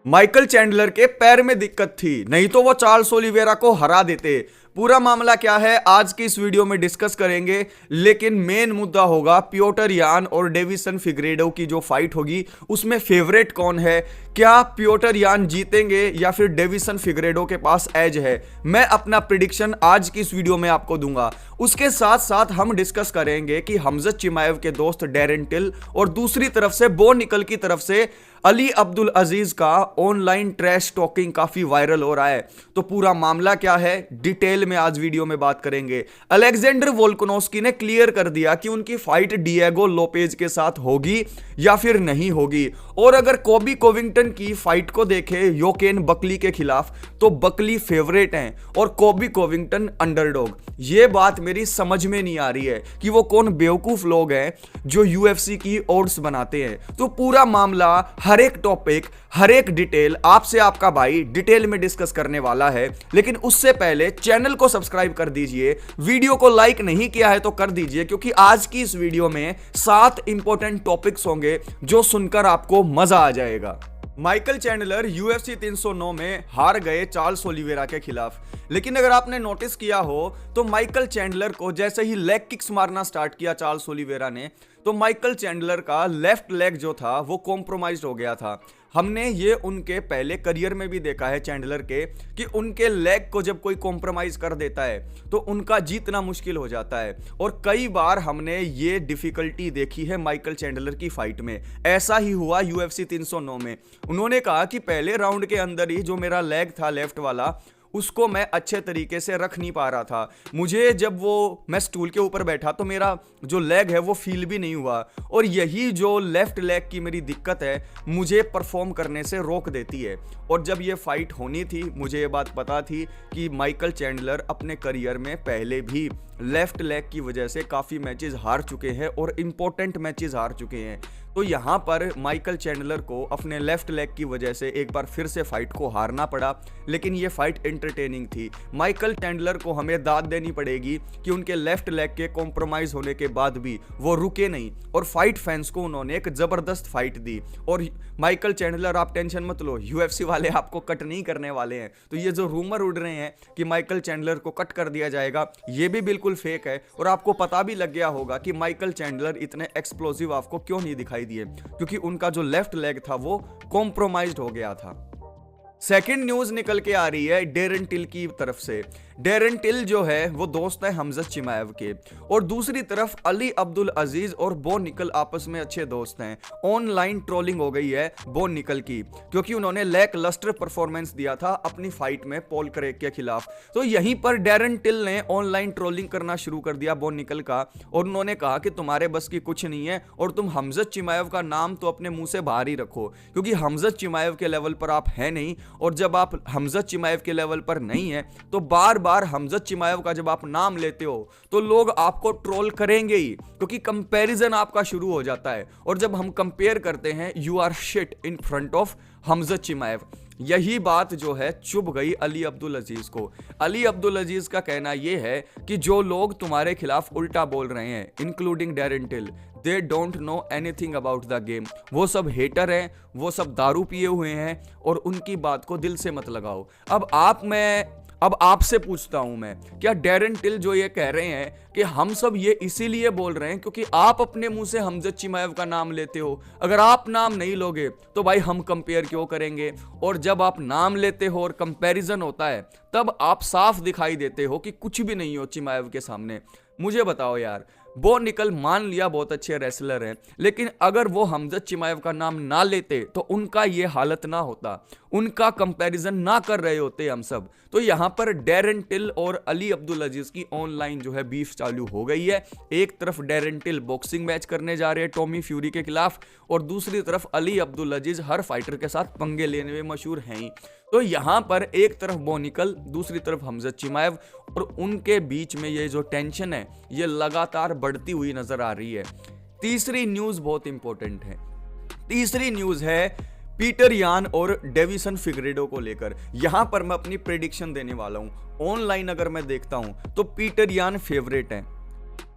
Michael Chandler के पैर में दिक्कत थी, नहीं तो वो चार्ल्स ओलिवेरा को हरा देते। पूरा मामला क्या है आज की इस वीडियो में डिस्कस करेंगे, लेकिन मेन मुद्दा होगा पियोटर यान और डेविसन फिगरेडो की जो फाइट होगी उसमें फेवरेट कौन है। क्या पियोटर यान जीतेंगे या फिर डेविसन फिगरेडो के पास एज है। मैं अपना प्रिडिक्शन आज की इस वीडियो में आपको दूंगा। उसके साथ साथ हम डिस्कस करेंगे कि हमजत चिमाएव के दोस्त डैरेन टिल और दूसरी तरफ से बो निकल की तरफ से अली अब्दुल अजीज का ऑनलाइन ट्रैश टॉकिंग काफी वायरल हो रहा है। तो पूरा मामला क्या है डिटेल में आज वीडियो में बात करेंगे। अलेक्जेंडर वोल्कनोस्की ने क्लियर कर दिया कि उनकी फाइट डिएगो लोपेज के साथ होगी या फिर नहीं होगी। और अगर कोबी कोविंगटन की फाइट को देखे योकेन बकली के खिलाफ तो बकली फेवरेट हैं और कोबी कोविंगटन अंडरडॉग। ये बात मेरी समझ में नहीं आ रही है कि वो कौन बेवकूफ लोग हैं जो यूएफसी की ओड्स बनाते हैं। तो पूरा मामला हर एक टॉपिक हर एक डिटेल आपसे आपका भाई डिटेल में डिस्कस करने वाला है। लेकिन उससे पहले चैनल को सब्सक्राइब कर दीजिए, वीडियो को लाइक नहीं किया है तो कर दीजिए, क्योंकि आज की इस वीडियो में 7 इंपॉर्टेंट टॉपिक्स होंगे जो सुनकर आपको मजा आ जाएगा। माइकल चैंडलर यूएफसी 309 में हार गए चार्ल्स ओलिवेरा के खिलाफ। लेकिन अगर आपने नोटिस किया हो तो माइकल चैंडलर को जैसे ही लेग किक्स मारना स्टार्ट किया चार्ल्स ओलिवेरा ने, तो माइकल चैंडलर का लेफ्ट लेग जो था वो कॉम्प्रोमाइज्ड हो गया था। हमने ये उनके पहले करियर में भी देखा है चैंडलर के कि उनके लेग को जब कोई कॉम्प्रोमाइज कर देता है तो उनका जीतना मुश्किल हो जाता है। और कई बार हमने ये डिफिकल्टी देखी है माइकल चैंडलर की फाइट में। ऐसा ही हुआ यूएफसी 309 में। उन्होंने कहा कि पहले राउंड के अंदर ही जो मेरा लेग था लेफ्ट वाला उसको मैं अच्छे तरीके से रख नहीं पा रहा था। मुझे जब मैं स्टूल के ऊपर बैठा तो मेरा जो लेग है वो फील भी नहीं हुआ। और यही जो लेफ्ट लेग की मेरी दिक्कत है मुझे परफॉर्म करने से रोक देती है। और जब ये फाइट होनी थी मुझे ये बात पता थी कि माइकल चैंडलर अपने करियर में पहले भी लेफ्ट लेग की वजह से काफ़ी मैचेस हार चुके हैं और इंपॉर्टेंट मैचेस हार चुके हैं। तो यहाँ पर माइकल चैंडलर को अपने लेफ्ट लेग की वजह से एक बार फिर से फाइट को हारना पड़ा। लेकिन ये फाइट एंटरटेनिंग थी। माइकल चैंडलर को हमें दाद देनी पड़ेगी कि उनके लेफ्ट लेग के कॉम्प्रोमाइज होने के बाद भी वो रुके नहीं और फाइट फैंस को उन्होंने एक जबरदस्त फाइट दी। और माइकल चैंडलर आप टेंशन मत लो, यूएफसी वाले आपको कट नहीं करने वाले हैं। तो ये जो रूमर उड़ रहे हैं कि माइकल चैंडलर को कट कर दिया जाएगा ये भी बिल्कुल फेक है। और आपको पता भी लग गया होगा कि माइकल चैंडलर इतने एक्सप्लोसिव आपको क्यों नहीं दिखाई दिए, क्योंकि उनका जो लेफ्ट लेग था वो कॉम्प्रोमाइज्ड हो गया था। सेकंड न्यूज निकल के आ रही है डैरेन टिल की तरफ से। डैरेन टिल जो है वो दोस्त है हमजत चिमाएव के, और दूसरी तरफ अली अब्दुल अजीज और बो निकल आपस में अच्छे दोस्त हैं। ऑनलाइन ट्रोलिंग हो गई है बो निकल की, क्योंकि उन्होंने लैक लस्टर परफॉर्मेंस दिया था अपनी फाइट में पॉल क्रेग के खिलाफ। तो यहीं पर डैरेन टिल ने ऑनलाइन ट्रोलिंग करना शुरू कर दिया बो निकल का, और उन्होंने कहा कि तुम्हारे बस की कुछ नहीं है और तुम हमजत चिमाएव का नाम तो अपने मुंह से बाहर ही रखो, क्योंकि हमजत चिमाएव के लेवल पर आप है नहीं। और जब आप हमजत चिमाएव के लेवल पर नहीं है तो बार बार हमजत चिमाएव का जब आप नाम लेते हो तो लोग आपको ट्रोल करेंगे ही, क्योंकि कंपैरिजन आपका शुरू हो जाता है। और जब हम कंपेयर करते हैं you are shit in front of Khamzat Chimaev. यही बात जो है चुभ गई अली अब्दुल अजीज को। अली अब्दुल अजीज का कहना यह है कि जो लोग तुम्हारे खिलाफ उल्टा बोल रहे हैं including Darren Till, they don't know anything about the game. वो सब हेटर हैं, वो सब दारू पिए हुए हैं और उनकी बात को दिल से मत लगाओ। अब आपसे पूछता हूं मैं, क्या डैरेन टिल जो ये कह रहे हैं कि हम सब ये इसीलिए बोल रहे हैं क्योंकि आप अपने मुंह से हमजत चिमाएव का नाम लेते हो? अगर आप नाम नहीं लोगे तो भाई हम कंपेयर क्यों करेंगे? और जब आप नाम लेते हो और कंपैरिजन होता है तब आप साफ दिखाई देते हो कि कुछ भी नहीं हो चिमाएव के सामने। मुझे बताओ यार, बो निकल मान लिया बहुत अच्छे रेसलर हैं, लेकिन अगर वो हमजत चिमाएव का नाम ना लेते तो उनका ये हालत ना होता, उनका कंपैरिजन ना कर रहे होते हम सब। तो यहाँ पर डैरेन टिल और अली अब्दुल अजीज की ऑनलाइन जो है बीफ चालू हो गई है। एक तरफ डैरेन टिल बॉक्सिंग मैच करने जा रहे हैं टॉमी फ्यूरी के खिलाफ, और दूसरी तरफ अली अब्दुल अजीज हर फाइटर के साथ पंगे लेने में मशहूर हैं ही। तो यहाँ पर एक तरफ बो निकल, दूसरी तरफ हमजत चिमाएव, और उनके बीच में ये जो टेंशन है ये लगातार बढ़ती हुई नजर आ रही है। तीसरी न्यूज बहुत इंपॉर्टेंट है। तीसरी न्यूज है पीटर यान और डेविसन फिगरेडो को लेकर। यहां पर मैं अपनी प्रेडिक्शन देने वाला हूं। ऑनलाइन अगर मैं देखता हूं तो पीटर यान फेवरेट हैं।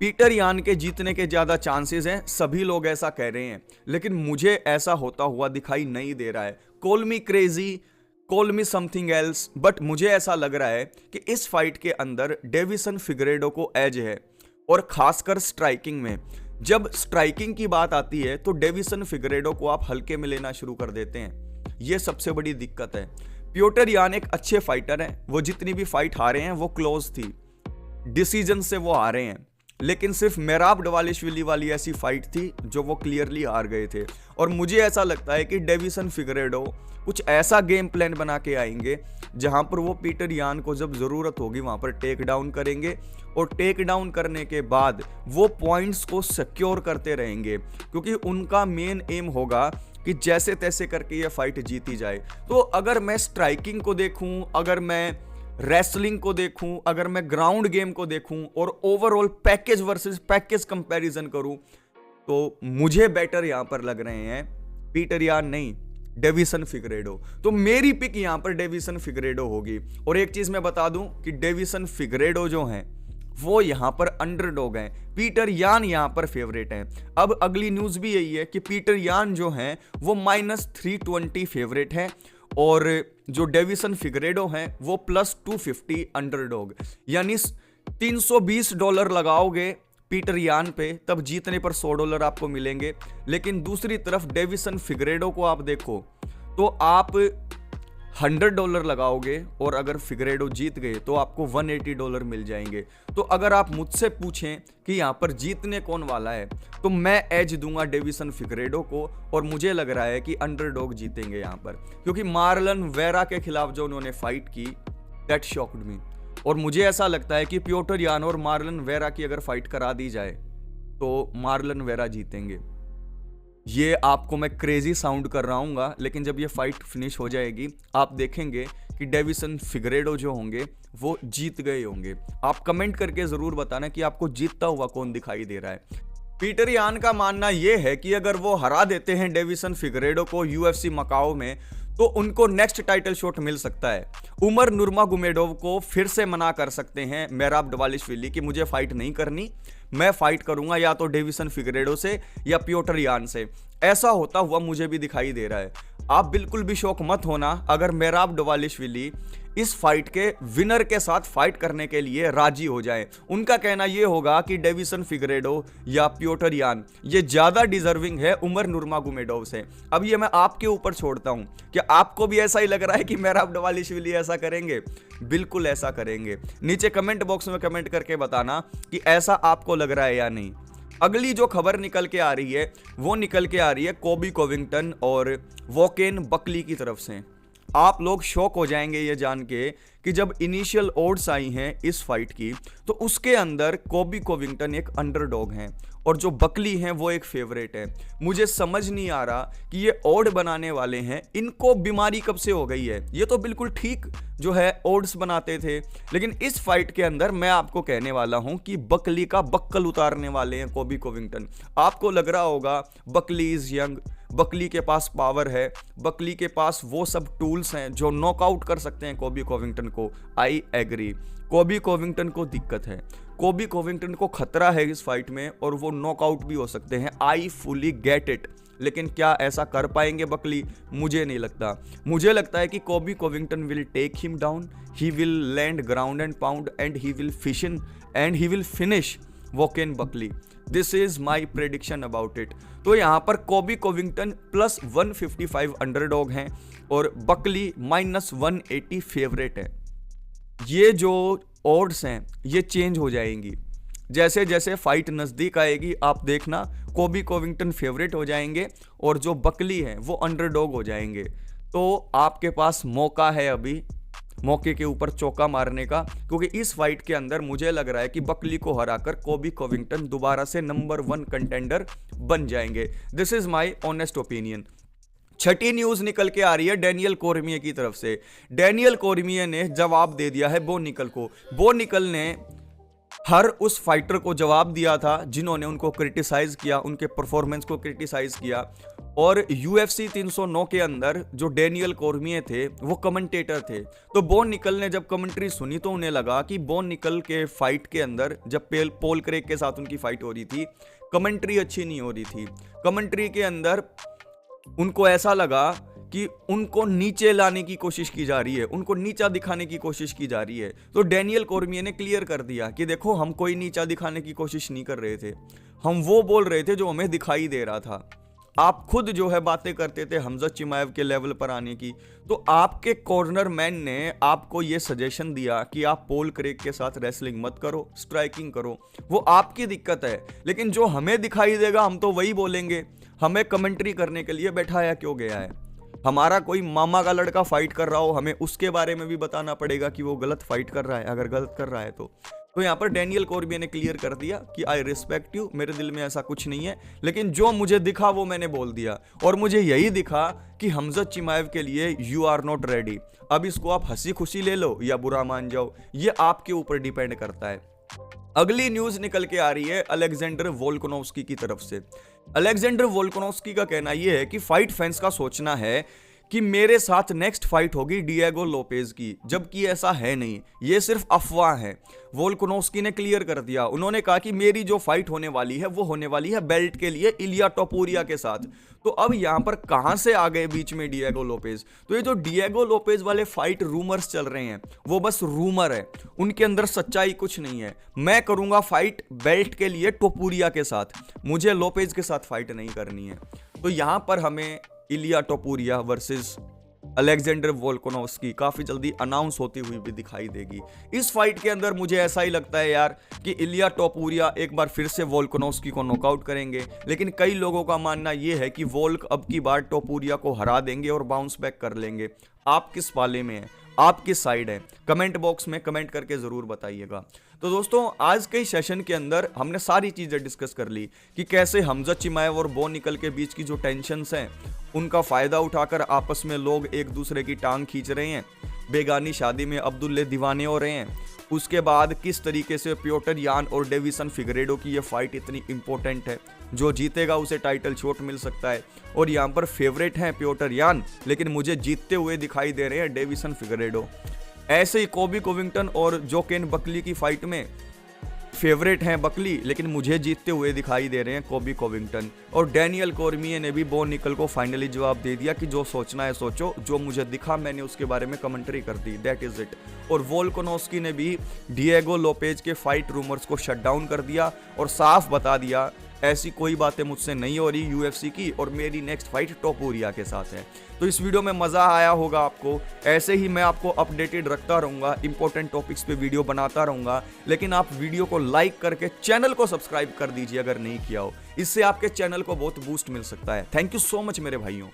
पीटर यान के जीतने के ज्यादा चांसेस हैं, सभी लोग ऐसा कह रहे हैं, लेकिन मुझे ऐसा होता हुआ दिखाई नहीं दे रहा है। Call me crazy, call me something else, but मुझे ऐसा लग रहा है कि इस फाइट के अंदर डेविसन फिगरेडो को एज है, और खासकर स्ट्राइकिंग में। जब स्ट्राइकिंग की बात आती है तो डेविसन फिगरेडो को आप हल्के में लेना शुरू कर देते हैं, यह सबसे बड़ी दिक्कत है। पियोटर यान एक अच्छे फाइटर हैं, वो जितनी भी फाइट हारे हैं वो क्लोज थी, डिसीजन से वो हारे हैं, लेकिन सिर्फ मेराब दवालिश्विली वाली ऐसी फाइट थी जो वो क्लियरली हार गए थे। और मुझे ऐसा लगता है कि डेविसन फिगरेडो कुछ ऐसा गेम प्लान बना के आएंगे जहां पर वो पीटर यान को जब जरूरत होगी वहां पर टेक डाउन करेंगे, और टेक डाउन करने के बाद वो पॉइंट्स को सिक्योर करते रहेंगे, क्योंकि उनका मेन एम होगा कि जैसे तैसे करके ये फाइट जीती जाए। तो अगर मैं स्ट्राइकिंग को देखूं, अगर मैं रेसलिंग को देखूं, अगर मैं ग्राउंड गेम को देखूं और overall package versus package comparison करूं, तो मुझे बेटर यहां पर लग रहे हैं पीटर यान नहीं, डेविसन फिगरेडो। तो मेरी पिक यहां पर डेविसन फिगरेडो होगी। और एक चीज मैं बता दूं कि डेविसन फिगरेडो जो हैं वो यहां पर अंडरडॉग हैं, पीटर यान यहां पर फेवरेट हैं। अब अगली न्यूज भी यही है कि पीटर यान जो हैं वो -320 फेवरेट हैं, और जो डेविसन फिगरेडो हैं वो +250 अंडरडॉग। यानी $320 लगाओगे पीटर यान पे तब जीतने पर $100 आपको मिलेंगे। लेकिन दूसरी तरफ डेविसन फिगरेडो को आप देखो तो आप $100 लगाओगे और अगर फिगरेडो जीत गए तो आपको $180 मिल जाएंगे। तो अगर आप मुझसे पूछें कि यहाँ पर जीतने कौन वाला है तो मैं एज दूंगा डेविसन फिगरेडो को, और मुझे लग रहा है कि अंडरडॉग जीतेंगे यहाँ पर, क्योंकि मार्लन वेरा के खिलाफ जो उन्होंने फाइट की दैट शॉक्ड मी। और मुझे ऐसा लगता है कि पियोटर यान और मार्लन वेरा की अगर फाइट करा दी जाए तो मार्लन वेरा जीतेंगे। ये आपको मैं क्रेजी साउंड कर रहा हूँ, लेकिन जब ये फाइट फिनिश हो जाएगी आप देखेंगे कि डेविसन फिगरेडो जो होंगे वो जीत गए होंगे। आप कमेंट करके जरूर बताना कि आपको जीतता हुआ कौन दिखाई दे रहा है। पीटर यान का मानना यह है कि अगर वो हरा देते हैं डेविसन फिगरेडो को यूएफसी मकाओ में तो उनको नेक्स्ट टाइटल शॉट मिल सकता है। उमर नुर्मागोमेडोव को फिर से मना कर सकते हैं मेराब दवालिश्विली कि मुझे फाइट नहीं करनी, मैं फाइट करूंगा या तो डेविसन फिगरेडो से या पियोटर यान से। ऐसा होता हुआ मुझे भी दिखाई दे रहा है। आप बिल्कुल भी शौक मत होना अगर मेराब दवालिश्विली इस फाइट के विनर के साथ फाइट करने के लिए राजी हो जाए। उनका कहना यह होगा कि डेविसन फिगरेडो या पियोटर यान ये ज्यादा डिजर्विंग है उमर नुर्मागोमेडोव से। अब ये मैं आपके ऊपर छोड़ता हूं, क्या आपको भी ऐसा ही लग रहा है कि मेराब दवालिश्विली ऐसा करेंगे? बिल्कुल ऐसा करेंगे। नीचे कमेंट बॉक्स में कमेंट करके बताना कि ऐसा आपको लग रहा है या नहीं। अगली जो खबर निकल के आ रही है वो निकल के आ रही है कोबी कोविंगटन और वोकेन बकली की तरफ से। आप लोग शॉक हो जाएंगे ये जान के कि जब इनिशियल ओड्स आई हैं इस फाइट की तो उसके अंदर कोबी कोविंगटन एक अंडरडॉग हैं और जो बकली हैं वो एक फेवरेट है। मुझे समझ नहीं आ रहा कि ये ओड बनाने वाले हैं इनको बीमारी कब से हो गई है। ये तो बिल्कुल ठीक जो है ओड्स बनाते थे, लेकिन इस फाइट के अंदर मैं आपको कहने वाला हूं कि बकली का बक्कल उतारने वाले हैं कोबी कोविंगटन। आपको लग रहा होगा बकली इज यंग, बकली के पास पावर है, बकली के पास वो सब टूल्स हैं जो नॉकआउट कर सकते हैं कोबी कोविंगटन को। आई एग्री, कोबी कोविंगटन को दिक्कत है, कोबी कोविंगटन को खतरा है इस फाइट में और वो नॉकआउट भी हो सकते हैं। आई फुली गेट इट, लेकिन क्या ऐसा कर पाएंगे बकली? मुझे नहीं लगता। मुझे लगता है कि Colby Covington will take him down, he will land ground and pound and he will fission and he will finish Joaquin Buckley. This is my prediction about it. तो यहां पर कोबी कोविंगटन +155 अंडरडॉग हैं और Buckley -180 favourite है। ये जो odds हैं ये चेंज हो जाएंगी जैसे जैसे फाइट नजदीक आएगी। आप देखना कोबी कोविंगटन फेवरेट हो जाएंगे और जो बकली हैं वो अंडरडॉग हो जाएंगे। तो आपके पास मौका है अभी मौके के ऊपर चौका मारने का, क्योंकि इस फाइट के अंदर मुझे लग रहा है कि बकली को हराकर कोबी कोविंगटन दोबारा से नंबर 1 कंटेंडर बन जाएंगे। This is my honest opinion. Chhathi news निकल के आ रही है डैनियल कॉर्मिये की तरफ से। डैनियल कॉर्मिये ने जवाब दे दिया है बो निकल को। बो निकल ने हर उस फाइटर को जवाब दिया था जिन्होंने उनको क्रिटिसाइज किया, उनके परफॉर्मेंस को क्रिटिसाइज किया। और UFC 309 के अंदर जो डैनियल कॉर्मिये थे वो कमेंटेटर थे। तो बोन निकल ने जब कमेंट्री सुनी तो उन्हें लगा कि बोन निकल के फाइट के अंदर जब पॉल क्रेग के साथ उनकी फाइट हो रही थी कमेंट्री अच्छी नहीं हो रही थी। कमेंट्री के अंदर उनको ऐसा लगा कि उनको नीचे लाने की कोशिश की जा रही है, उनको नीचा दिखाने की कोशिश की जा रही है। तो डेनियल कॉर्मिये ने क्लियर कर दिया कि देखो हम कोई नीचा दिखाने की कोशिश नहीं कर रहे थे, हम वो बोल रहे थे जो हमें दिखाई दे रहा था। आप खुद जो है बातें करते थे हमजद चिमाएव के लेवल पर आने की, तो आपके कॉर्नर मैन ने आपको ये सजेशन दिया कि आप पॉल क्रेग के साथ रेसलिंग मत करो, स्ट्राइकिंग करो। वो आपकी दिक्कत है, लेकिन जो हमें दिखाई देगा हम तो वही बोलेंगे। हमें कमेंट्री करने के लिए बैठाया क्यों गया है? हमारा कोई मामा का लड़का फाइट कर रहा हो, हमें उसके बारे में भी बताना पड़ेगा कि वो गलत फाइट कर रहा है, अगर गलत कर रहा है तो यहाँ पर डेनियल कॉर्मिये ने क्लियर कर दिया कि आई रिस्पेक्ट यू, मेरे दिल में ऐसा कुछ नहीं है, लेकिन जो मुझे दिखा वो मैंने बोल दिया। और मुझे यही दिखा कि हमजद चिमाएव के लिए यू आर नॉट रेडी। अब इसको आप हंसी खुशी ले लो या बुरा मान जाओ, ये आपके ऊपर डिपेंड करता है। अगली न्यूज निकल के आ रही है अलेक्जेंडर वोल्कानोव्स्की की तरफ से। अलेक्जेंडर वोल्कानोव्स्की का कहना यह है कि फाइट फैंस का सोचना है कि मेरे साथ नेक्स्ट फाइट होगी डिएगो लोपेज की, जबकि ऐसा है नहीं, ये सिर्फ अफवाह है। वोल्कानोव्स्की ने क्लियर कर दिया, उन्होंने कहा कि मेरी जो फाइट होने वाली है वो होने वाली है बेल्ट के लिए इलिया टोपुरिया के साथ। तो अब यहां पर कहां से आ गए बीच में डिएगो लोपेज? तो ये जो डिएगो लोपेज वाले फाइट रूमर्स चल रहे हैं वो बस रूमर है, उनके अंदर सच्चाई कुछ नहीं है। मैं करूंगा फाइट बेल्ट के लिए टोपुरिया के साथ, मुझे लोपेज के साथ फाइट नहीं करनी है। तो यहां पर हमें इलिया टोपुरिया वर्सेस अलेक्जेंडर वोल्कानोव्स्की काफी जल्दी अनाउंस होती हुई भी दिखाई देगी। इस फाइट के अंदर मुझे ऐसा ही लगता है यार कि इलिया टोपुरिया एक बार फिर से वोल्कानोव्स्की को नॉकआउट करेंगे, लेकिन कई लोगों का मानना यह है कि वोल्क अब की बार टोपुरिया को हरा देंगे और बाउंस बैक कर लेंगे। आप किस पाले में हैं, आप किस साइड है? कमेंट बॉक्स में कमेंट करके जरूर बताइएगा। तो दोस्तों आज के सेशन के अंदर हमने सारी चीजें डिस्कस कर ली कि कैसे हमजद चिमाएव और बो निकल के बीच की जो टेंशन्स हैं उनका फायदा उठाकर आपस में लोग एक दूसरे की टांग खींच रहे हैं, बेगानी शादी में अब्दुल्ले दीवाने हो रहे हैं। उसके बाद किस तरीके से पियोटर यान और डेविसन फिगरेडो की ये फाइट इतनी इंपॉर्टेंट है, जो जीतेगा उसे टाइटल शॉट मिल सकता है। और यहाँ पर फेवरेट हैं पियोटर यान, लेकिन मुझे जीतते हुए दिखाई दे रहे हैं डेविसन फिगरेडो। ऐसे ही कोबी कोविंगटन और जोकेन बकली की फाइट में फेवरेट हैं बकली, लेकिन मुझे जीतते हुए दिखाई दे रहे हैं कोबी कोविंगटन। और डेनियल कॉर्मिये ने भी बो निकल को फाइनली जवाब दे दिया कि जो सोचना है सोचो, जो मुझे दिखा मैंने उसके बारे में कमेंट्री कर दी, दैट इज इट। और वोल्कानोव्स्की ने भी डिएगो लोपेज के फाइट रूमर्स को शट डाउन कर दिया और साफ बता दिया ऐसी कोई बातें मुझसे नहीं हो रही यूएफसी की, और मेरी नेक्स्ट फाइट टोपुरिया के साथ है। तो इस वीडियो में मज़ा आया होगा आपको। ऐसे ही मैं आपको अपडेटेड रखता रहूँगा, इंपॉर्टेंट टॉपिक्स पे वीडियो बनाता रहूँगा, लेकिन आप वीडियो को लाइक करके चैनल को सब्सक्राइब कर दीजिए अगर नहीं किया हो। इससे आपके चैनल को बहुत बूस्ट मिल सकता है। थैंक यू सो मच मेरे भाइयों।